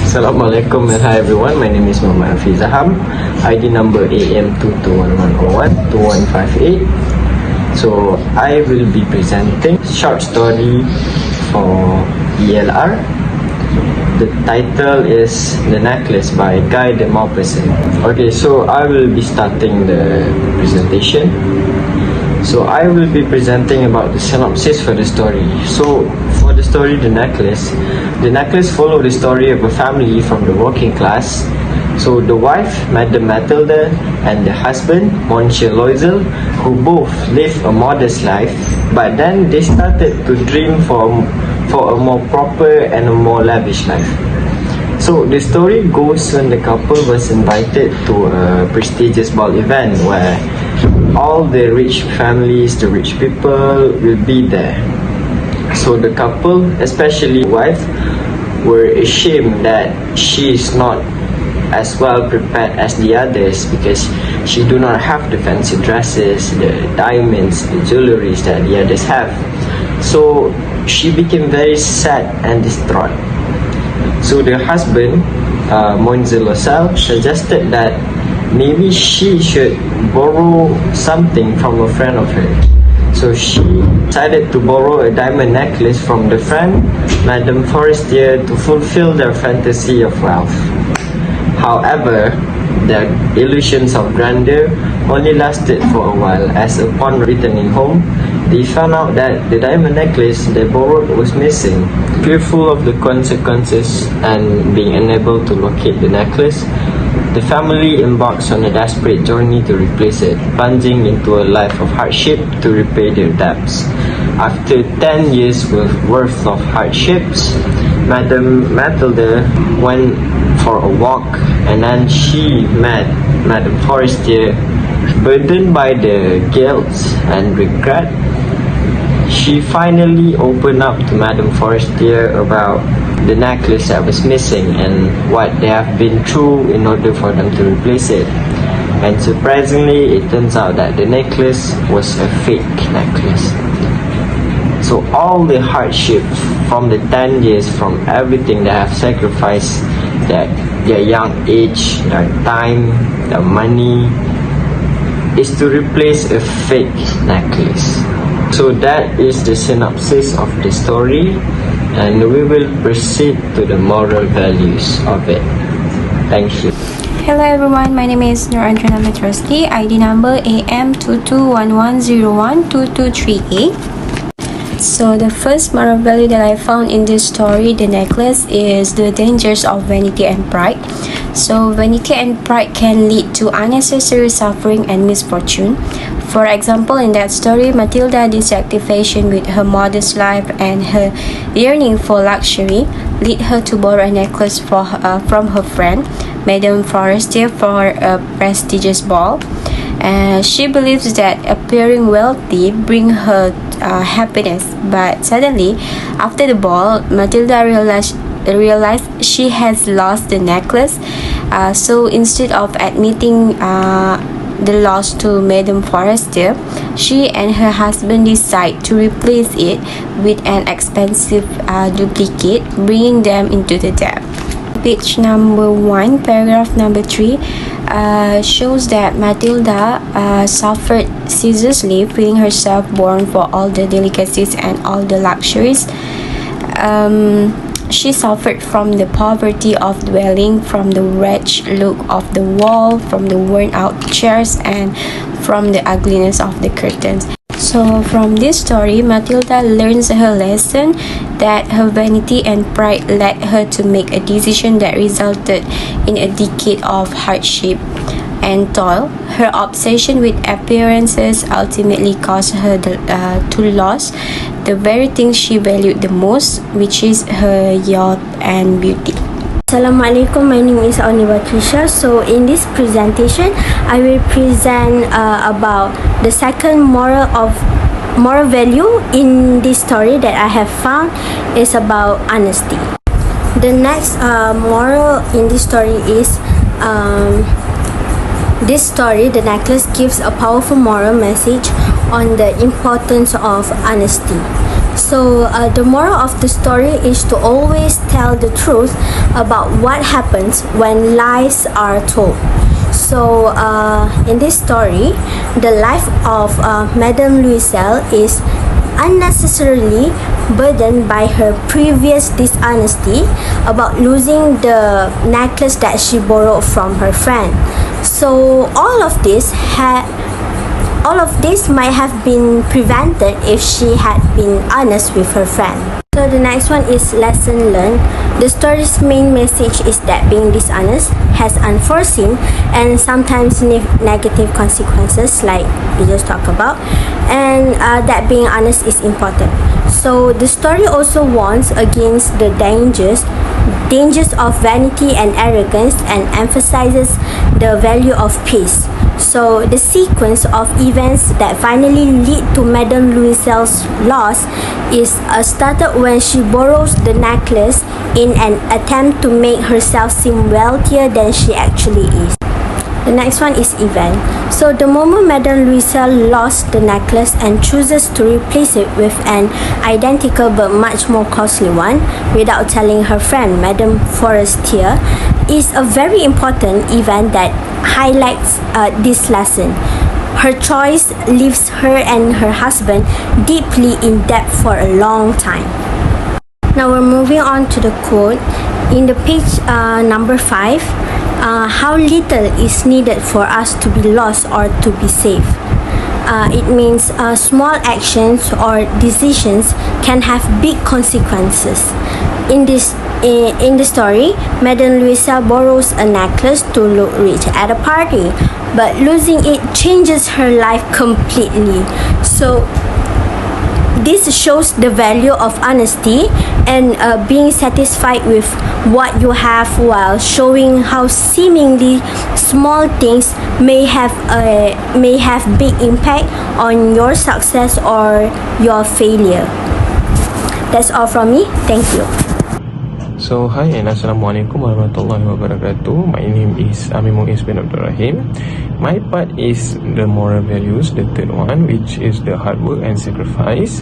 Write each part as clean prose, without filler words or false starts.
Assalamualaikum and hi everyone, my name is Maupassant, ID number AM22112158. So I will be presenting short story for ELR. The title is The Necklace by Guy de Maupassant. Okay, so I will be starting the presentation. So I will be presenting about the synopsis for the story. So for the story The Necklace followed the story of a family from the working class. So the wife, Madame Matilda, and the husband, Monsieur Loisel, who both live a modest life, but then they started to dream for a more proper and a more lavish life. So the story goes when the couple was invited to a prestigious ball event where all the rich families, the rich people will be there. So the couple, especially the wife, were ashamed that she is not as well prepared as the others because she do not have the fancy dresses, the diamonds, the jewelries that the others have. So she became very sad and distraught. So the husband, Monsieur Loisel, suggested that maybe she should borrow something from a friend of hers. So she decided to borrow a diamond necklace from the friend, Madame Forestier, to fulfill their fantasy of wealth. However, the illusions of grandeur only lasted for a while, as upon returning home, they found out that the diamond necklace they borrowed was missing. Fearful of the consequences and being unable to locate the necklace, the family embarks on a desperate journey to replace it, plunging into a life of hardship to repay their debts. After 10 years worth of hardships, Madame Matilda went for a walk and then she met Madame Forestier. Burdened by the guilt and regret, she finally opened up to Madame Forestier about the necklace that was missing and what they have been through in order for them to replace it. And surprisingly, it turns out that the necklace was a fake necklace. So all the hardship from the 10 years, from everything they have sacrificed, that their young age, their time, their money, is to replace a fake necklace. So that is the synopsis of the story, and we will proceed to the moral values of it. Thank you. Hello everyone, my name is ELR2123, ID number AM2211012238. So the first moral value that I found in this story, The Necklace, is the dangers of vanity and pride. So vanity and pride can lead to unnecessary suffering and misfortune. For example, in that story, Matilda's dissatisfaction with her modest life and her yearning for luxury lead her to borrow a necklace from her friend, Madame Forestier, for a prestigious ball. She believes that appearing wealthy brings her happiness, but suddenly, after the ball, Matilda realized she has lost the necklace. So instead of admitting the loss to Madame Forestier, she and her husband decide to replace it with an expensive duplicate, bringing them into the debt. Page number 1, paragraph number 3 shows that Matilda suffered ceaselessly, feeling herself born for all the delicacies and all the luxuries. She suffered from the poverty of dwelling, from the wretched look of the wall, from the worn-out chairs, and from the ugliness of the curtains. So from this story, Matilda learns her lesson that her vanity and pride led her to make a decision that resulted in a decade of hardship and toil. Her obsession with appearances ultimately caused her to lose the very thing she valued the most, which is her youth and beauty. Assalamualaikum, my name is Patricia. So in this presentation, I will present about the second moral value in this story that I have found is about honesty. The next moral in this story is this story, The Necklace, gives a powerful moral message on the importance of honesty. So the moral of the story is to always tell the truth about what happens when lies are told. So in this story, the life of Madame Louiselle is unnecessarily burdened by her previous dishonesty about losing the necklace that she borrowed from her friend. So all of this might have been prevented if she had been honest with her friend. So the next one is lesson learned. The story's main message is that being dishonest has unforeseen and sometimes negative consequences, like we just talked about, and that being honest is important. So the story also warns against the dangers of vanity and arrogance and emphasizes the value of peace. So the sequence of events that finally lead to Madame Louiselle's loss is started when she borrows the necklace in an attempt to make herself seem wealthier than she actually is. The next one is event. So the moment Madame Louiselle lost the necklace and chooses to replace it with an identical but much more costly one without telling her friend Madame Forestier is a very important event that highlights this lesson. Her choice leaves her and her husband deeply in debt for a long time. Now we're moving on to the quote. In the page number 5, how little is needed for us to be lost or to be safe. It means small actions or decisions can have big consequences. In the story, Madame Louiselle borrows a necklace to look rich at a party, but losing it changes her life completely. So this shows the value of honesty and being satisfied with what you have, while showing how seemingly small things may have big impact on your success or your failure. That's all from me. Thank you. So hi and Assalamualaikum warahmatullahi wabarakatuh. My name is Amir Muiz bin Abdul Rahim. My part is the moral values, the third one, which is the hard work and sacrifice.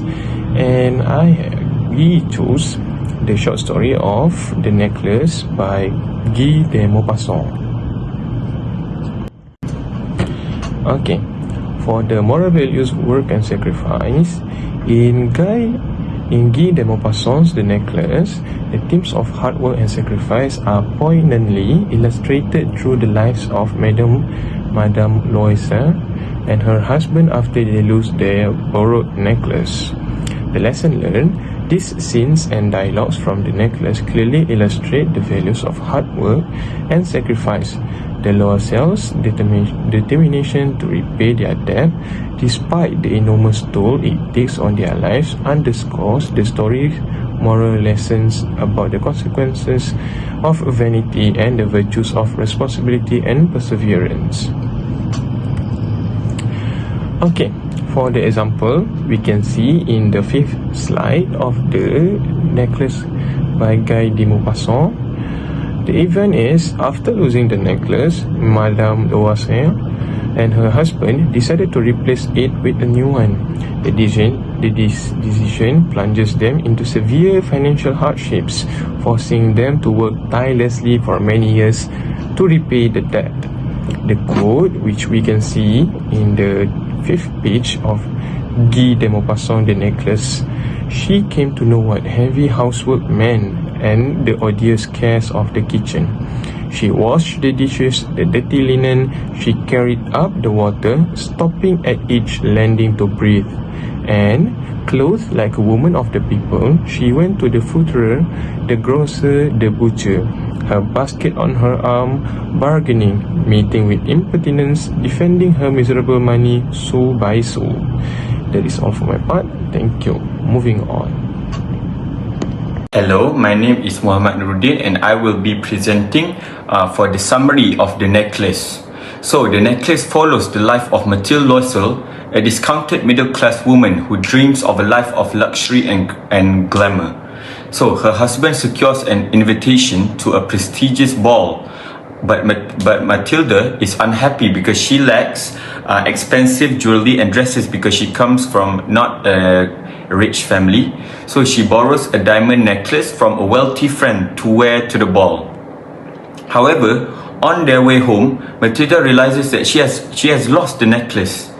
And we chose the short story of The Necklace by Guy de Maupassant. Okay, for the moral values, work and sacrifice, in Guy de Maupassant's The Necklace, the themes of hard work and sacrifice are poignantly illustrated through the lives of Madame Louiselle and her husband after they lose their borrowed necklace. The lesson learned: these scenes and dialogues from The Necklace clearly illustrate the values of hard work and sacrifice. The Louiselle's determination to repay their debt, despite the enormous toll it takes on their lives, underscores the story's moral lessons about the consequences of vanity and the virtues of responsibility and perseverance. Okay, for the example, we can see in the 5th slide of The Necklace by Guy de Maupassant. The event is, after losing the necklace, Madame Louiselle and her husband decided to replace it with a new one. This decision plunges them into severe financial hardships, forcing them to work tirelessly for many years to repay the debt. The quote, which we can see in the 5th page of Guy de Maupassant, The Necklace: she came to know what heavy housework meant and the odious cares of the kitchen. She washed the dishes, the dirty linen, she carried up the water, stopping at each landing to breathe. And, clothed like a woman of the people, she went to the fruiterer, the grocer, the butcher, her basket on her arm, bargaining, meeting with impertinence, defending her miserable money sou by sou. That is all for my part. Thank you. Moving on. Hello, my name is Muhammad Nuruddin and I will be presenting for the summary of The Necklace. So, The Necklace follows the life of Mathilde Louiselle, a discounted middle-class woman who dreams of a life of luxury and glamour. So, her husband secures an invitation to a prestigious ball, but Mathilde is unhappy because she lacks expensive jewelry and dresses because she comes from not a a rich family, so she borrows a diamond necklace from a wealthy friend to wear to the ball. However, on their way home, Matilda realizes that she has lost the necklace,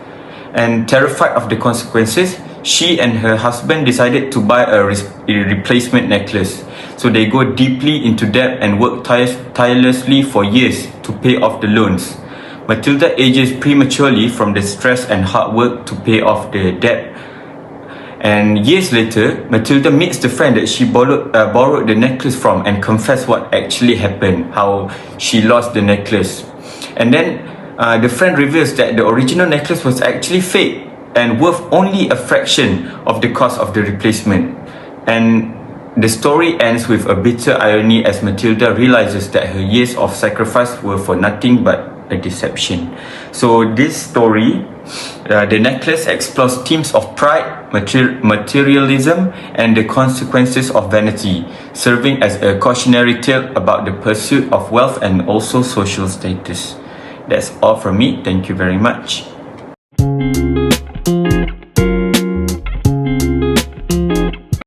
and terrified of the consequences, she and her husband decided to buy a replacement necklace. So they go deeply into debt and work tirelessly for years to pay off the loans. Matilda ages prematurely from the stress and hard work to pay off the debt. And years later, Matilda meets the friend that she borrowed the necklace from and confessed what actually happened, how she lost the necklace. And then the friend reveals that the original necklace was actually fake and worth only a fraction of the cost of the replacement. And the story ends with a bitter irony as Matilda realizes that her years of sacrifice were for nothing but a deception. So this story, the necklace, explores themes of pride, materialism, and the consequences of vanity, serving as a cautionary tale about the pursuit of wealth and also social status. That's all from me. Thank you very much.